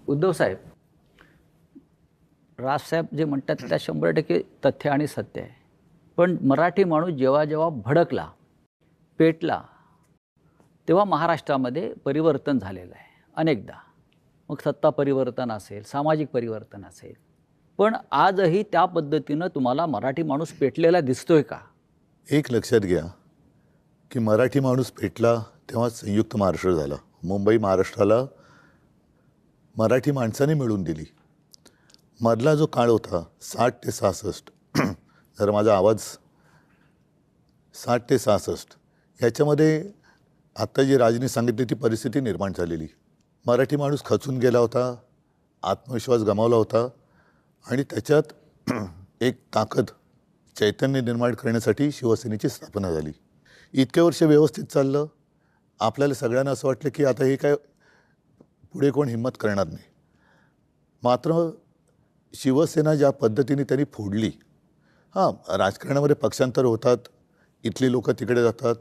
उद्धव साहेब, राजसाहेब जे म्हणतात त्या 100% तथ्य आणि सत्य आहे. पण मराठी माणूस जेव्हा जेव्हा भडकला, पेटला, तेव्हा महाराष्ट्रामध्ये परिवर्तन झालेलं आहे अनेकदा. मग सत्ता परिवर्तन असेल, सामाजिक परिवर्तन असेल. पण आजही त्या पद्धतीनं तुम्हाला मराठी माणूस पेटलेला दिसतोय का? एक लक्षात घ्या की मराठी माणूस पेटला तेव्हा संयुक्त महाराष्ट्र झाला. मुंबई महाराष्ट्राला मराठी माणसाने मिळून दिली. मधला जो काळ होता 60 ते 66 जर माझा आवाज 60 ते 66 ह्याच्यामध्ये आत्ता जी राजनी सांगितली ती परिस्थिती निर्माण झालेली. मराठी माणूस खचून गेला होता, आत्मविश्वास गमावला होता आणि त्याच्यात एक ताकद चैतन्य निर्माण करण्यासाठी शिवसेनेची स्थापना झाली. इतके वर्ष व्यवस्थित चाललं. आपल्याला सगळ्यांना असं वाटलं की आता हे काय पुढे कोण हिंमत करणार नाही. मात्र शिवसेना ज्या पद्धतीने त्यांनी फोडली, राजकारणामध्ये पक्षांतर होतात, इथली लोक तिकडे जातात,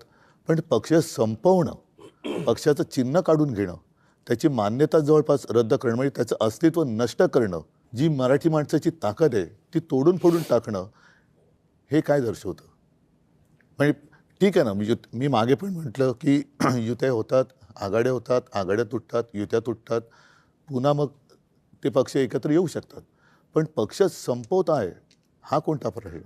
पण पक्ष संपवणं, पक्षाचं चिन्ह काढून घेणं, त्याची मान्यता जवळपास रद्द करणं, म्हणजे त्याचं अस्तित्व नष्ट करणं, जी मराठी माणसाची ताकद आहे ती तोडून फोडून टाकणं, हे काय दर्शवतं? म्हणजे ठीक आहे ना, मी मागे पण म्हटलं की युत्या होतात, आघाड्या होतात, आघाड्या तुटतात, युत्या तुटतात, पुन्हा मग ते पक्ष एकत्र येऊ शकतात. पण पक्ष संपवत आहे हा कोणता प्रश्न?